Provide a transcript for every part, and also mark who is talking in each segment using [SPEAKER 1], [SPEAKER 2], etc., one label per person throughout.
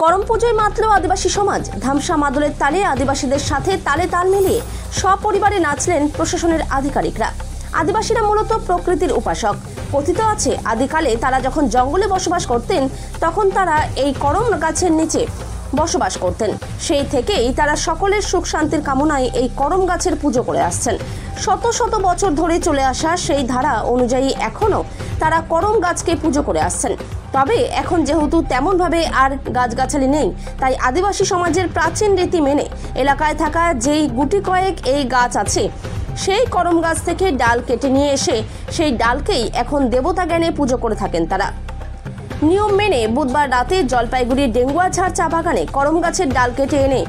[SPEAKER 1] করম পুজোয় মাতল আদিবাসী সমাজ। ধামসা মাদলের তালে আদিবাসীদের সাথে তালে তাল মিলিয়ে সপরিবারে নাচলেন প্রশাসনের আধিকারিকরা। আদিবাসীরা মূলত প্রকৃতির উপাসক। কথিত আছে আদিকালে তারা যখন জঙ্গলে বসবাস করতেন তখন তারা এই করম গাছের নিচে বসবাস করতেন। সেই থেকেই তারা সকলের সুখ শান্তির কামনায় এই করম গাছের পুজো করে আসছেন। শত শত বছর ধরে চলে আসা সেই ধারা অনুযায়ী এখনও তারা করম গাছকে পুজো করে আসছেন। তবে এখন যেহেতু তেমনভাবে আর গাছগাছালি নেই, তাই আদিবাসী সমাজের প্রাচীন রীতি মেনে এলাকায় থাকা যেই গুটি কয়েক এই গাছ আছে সেই করম গাছ থেকে ডাল কেটে নিয়ে এসে সেই ডালকেই এখন দেবতা জ্ঞানে পুজো করে থাকেন তারা। নিয়ম মেনে বুধবার রাতে জলপাইগুড়ির ডেঙ্গুয়াঝাড় চা বাগানে করম গাছের ডাল কেটে এনে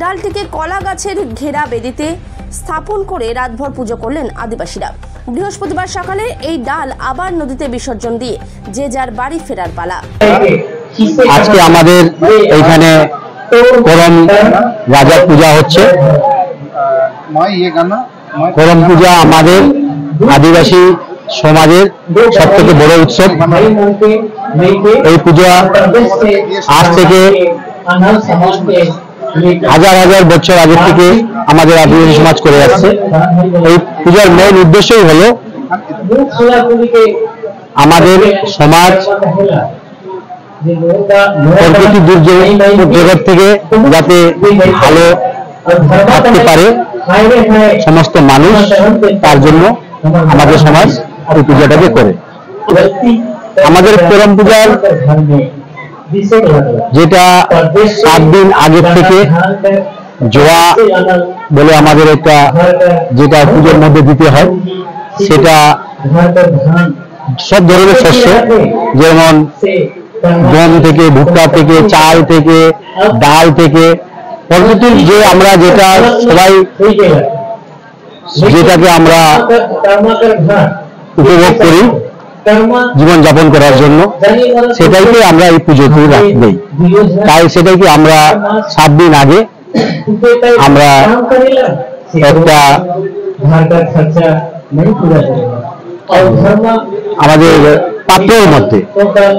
[SPEAKER 1] ডালটিকে কলা গাছের ঘেরা বেদিতে স্থাপন করে রাতভর পুজো করলেন আদিবাসীরা। বৃহস্পতিবার সকালে এই ডাল আবার নদীতে বিসর্জন দিয়ে যে যার বাড়ি ফেরার পালা।
[SPEAKER 2] আজকে আমাদের এইখানে করম রাজার পূজা হচ্ছে। করম পূজা আমাদের আদিবাসী সমাজের সব থেকে বড় উৎসব। এই পূজা আজ থেকে হাজার হাজার বছর আগে থেকে আমাদের আদিবাসী সমাজ করে আসছে। এই পূজার মেন উদ্দেশ্যই হলো আমাদের সমাজ প্রকৃতি দুর্যোগ জগৎ থেকে যাতে ভালো থাকতে পারে সমস্ত মানুষ, তার জন্য আমাদের সমাজ এই পূজাটাকে করে। আমাদের করম পূজার যেটা 7 দিন আগের থেকে জোয়া বলে আমাদের একটা যেটা পুজোর মধ্যে দিতে হয়, সেটা সব ধরনের শস্য, যেমন গম থেকে, ভুট্টা থেকে, চাল থেকে, ডাল থেকে, প্রকৃতির যে আমরা যেটা সবাই যেটাকে আমরা উপভোগ করি জীবন যাপন করার জন্য, সেটাইকে আমরা এই পুজোতে দিই। তাই সেটাইকে আমরা 7 দিন আগে আমরা একটা আমাদের পাত্রের মধ্যে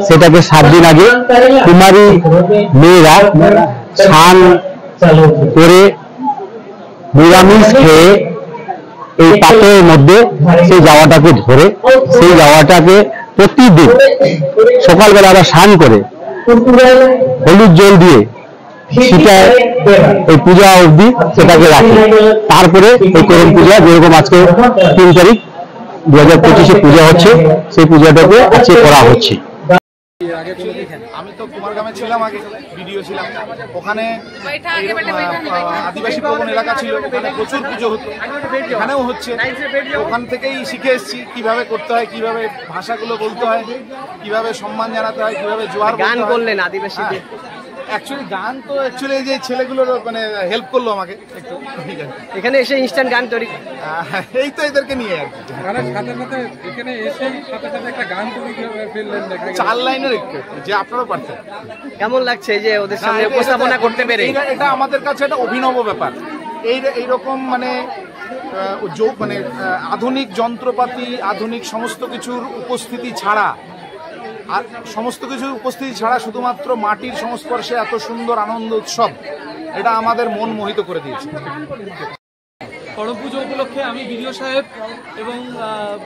[SPEAKER 2] সেটাকে 7 দিন আগে কুমারী মেয়েরা স্নান করে নিরামিষ খেয়ে এই পাত্রের মধ্যে সেই জাওয়াটাকে ধরে সেই জাওয়াটাকে প্রতিদিন সকালবেলা আবার স্নান করে হলুদ জল দিয়ে সেটা এই পূজা অবধি সেটাকে রাখে। তারপরে এই করম পূজা যেরকম আজকে 3 তারিখ 2025 পূজা হচ্ছে, সেই পূজাটাকে আজকে করা হচ্ছে।
[SPEAKER 3] আমি তো কুমারগ্রামে ছিলাম, আগে ভিডিও ছিলাম, ওখানে আদিবাসী প্রবণ এলাকা ছিল, ওখানে প্রচুর পুজো হতো, এখানেও হচ্ছে। ওখান থেকেই শিখে এসেছি কিভাবে করতে হয়, কিভাবে ভাষাগুলো বলতে হয়, কিভাবে সম্মান জানাতে হয়, কিভাবে জোয়ার
[SPEAKER 4] গান করলেন আদিবাসীদের।
[SPEAKER 3] অ্যাকচুয়ালি গান তো অ্যাকচুয়ালি এই যে ছেলেগুলোর মানে হেল্প করলো আমাকে একটু, ঠিক আছে।
[SPEAKER 4] এখানে এসে ইনস্ট্যান্ট গান তৈরি,
[SPEAKER 3] এই তো এদেরকে নিয়ে আর কি।
[SPEAKER 5] এখানে এসে সাথে সাথে একটা গান তৈরি ফেললেন,
[SPEAKER 3] 4 লাইনের একটু, যে আপনারাও পারতেন।
[SPEAKER 4] কেমন লাগছে যে ওদের সামনে উপস্থাপনা করতে পেরে?
[SPEAKER 3] এটা আমাদের কাছে একটা অভিনব ব্যাপার। এইরকম মানে মানে আধুনিক যন্ত্রপাতি, আধুনিক সমস্ত কিছুর উপস্থিতি ছাড়া, আর সমস্ত কিছুর উপস্থিতি ছাড়া শুধুমাত্র মাটির সংস্পর্শে এত সুন্দর আনন্দ উৎসব, এটা আমাদের মন মোহিত করে দিয়েছে।
[SPEAKER 5] করম পুজো উপলক্ষে আমি বিডিও সাহেব এবং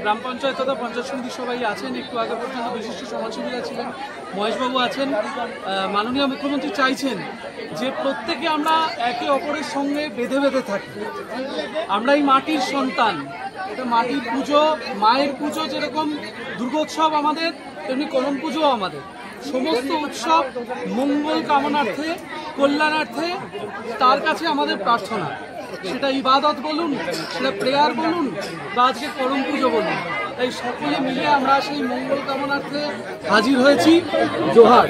[SPEAKER 5] গ্রাম পঞ্চায়েত তথা পঞ্চায়েত সমিতির সবাই আছেন, একটু আগে পর্যন্ত বিশিষ্ট সমাজসেবীরা ছিলেন, মহেশবাবু আছেন। মাননীয় মুখ্যমন্ত্রী চাইছেন যে প্রত্যেকে আমরা একে অপরের সঙ্গে বেঁধে বেঁধে থাকি। আমরা এই মাটির সন্তান, এটা মাটির পুজো, মায়ের পুজো। যেরকম দুর্গোৎসব আমাদের, তেমনি করম পুজো আমাদের। সমস্ত উৎসব মঙ্গল কামনার্থে, কল্যাণার্থে তার কাছে আমাদের প্রার্থনা। সেটা ইবাদত বলুন, সেটা প্রেয়ার বলুন, বা আজকে করম পুজো বলুন, তাই সকলে মিলে আমরা সেই মঙ্গল কামনার্থে হাজির হয়েছি। জোহার।